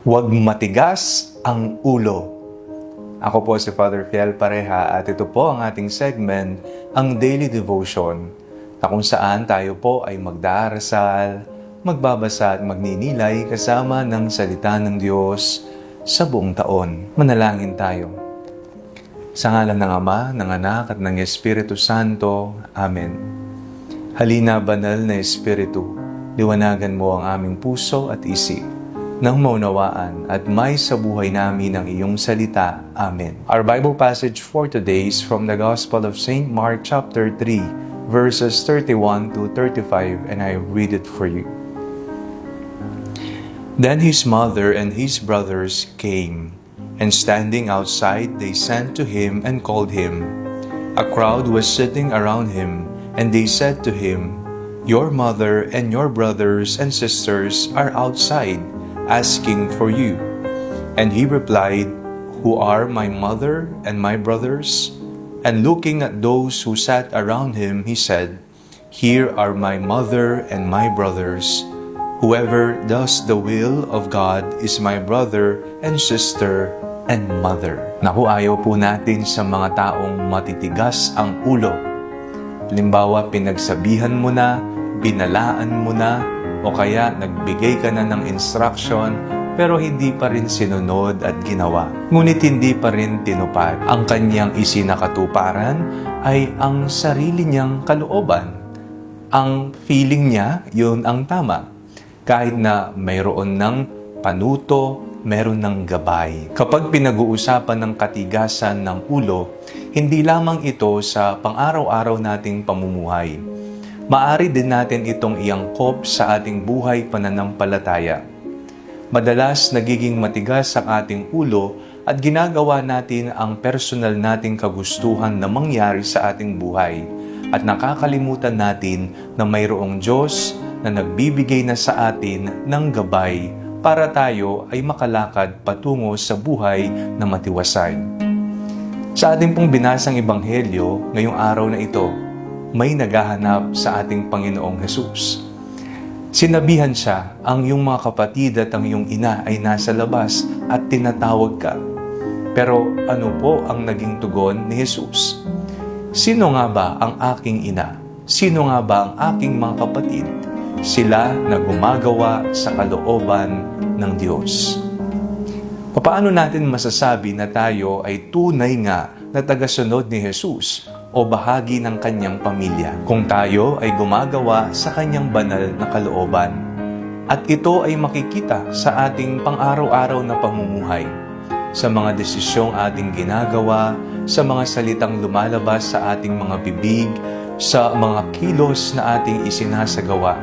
Huwag matigas ang ulo. Ako po si Father Fiel Pareha at ito po ang ating segment, ang Daily Devotion, na kung saan tayo po ay magdarasal, magbabasa at magninilay kasama ng salita ng Diyos sa buong taon. Manalangin tayo. Sa ngalan ng Ama, ng Anak at ng Espiritu Santo. Amen. Halina, banal na Espiritu, liwanagan mo ang aming puso at isip, nang maunawaan at may sa buhay namin ang iyong salita. Amen. Our Bible passage for today is from the Gospel of St. Mark chapter 3, verses 31 to 35, and I read it for you. Then his mother and his brothers came, and standing outside they sent to him and called him. A crowd was sitting around him, and they said to him, "Your mother and your brothers and sisters are outside, asking for you." And he replied, "Who are my mother and my brothers?" And looking at those who sat around him, he said, "Here are my mother and my brothers. Whoever does the will of God is my brother and sister and mother." Naku, ayaw po natin sa mga taong matitigas ang ulo. Halimbawa, pinagsabihan mo na, binalaan mo na, o kaya nagbigay ka na ng instruction pero hindi pa rin sinunod at ginawa. Ngunit hindi pa rin tinupad. Ang kanyang isinakatuparan ay ang sarili niyang kalooban. Ang feeling niya, yun ang tama. Kahit na mayroon ng panuto, meron ng gabay. Kapag pinag-uusapan ng katigasan ng ulo, hindi lamang ito sa pang-araw-araw nating pamumuhay. Maari din natin itong iangkop sa ating buhay pananampalataya. Madalas nagiging matigas ang ating ulo at ginagawa natin ang personal nating kagustuhan na mangyari sa ating buhay at nakakalimutan natin na mayroong Diyos na nagbibigay na sa atin ng gabay para tayo ay makalakad patungo sa buhay na matiwasay. Sa ating pong binasang ebanghelyo ngayong araw na ito, may naghahanap sa ating Panginoong Hesus. Sinabihan siya, ang iyong mga kapatid at ang iyong ina ay nasa labas at tinatawag ka. Pero ano po ang naging tugon ni Hesus? Sino nga ba ang aking ina? Sino nga ba ang aking mga kapatid? Sila na gumagawa sa kalooban ng Diyos. Paano natin masasabi na tayo ay tunay nga na tagasunod ni Hesus o bahagi ng kanyang pamilya kung tayo ay gumagawa sa kanyang banal na kalooban? At ito ay makikita sa ating pang-araw-araw na pamumuhay, sa mga desisyong ating ginagawa, sa mga salitang lumalabas sa ating mga bibig, sa mga kilos na ating isinasagawa.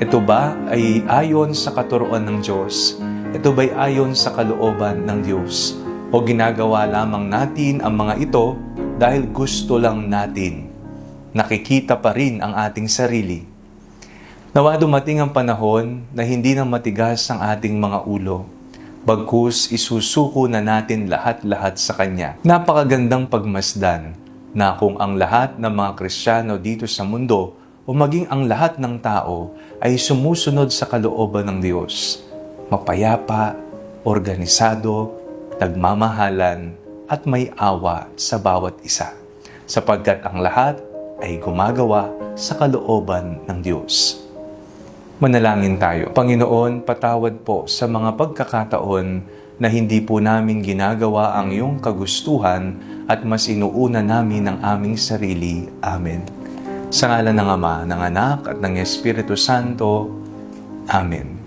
Ito ba ay ayon sa katuruan ng Diyos? Ito ba'y ayon sa kalooban ng Diyos? O ginagawa lamang natin ang mga ito dahil gusto lang natin? Nakikita pa rin ang ating sarili. Nawa dumating ang panahon na hindi na matigas ang ating mga ulo. Bagkus isusuko na natin lahat-lahat sa Kanya. Napakagandang pagmasdan na kung ang lahat ng mga Kristiyano dito sa mundo o maging ang lahat ng tao ay sumusunod sa kalooban ng Diyos. Mapayapa, organisado, nagmamahalan, at may awa sa bawat isa, sapagkat ang lahat ay gumagawa sa kalooban ng Diyos. Manalangin tayo. Panginoon, patawad po sa mga pagkakataon na hindi po namin ginagawa ang iyong kagustuhan at mas inuuna namin ang aming sarili. Amen. Sa ngalan ng Ama, ng Anak at ng Espiritu Santo. Amen.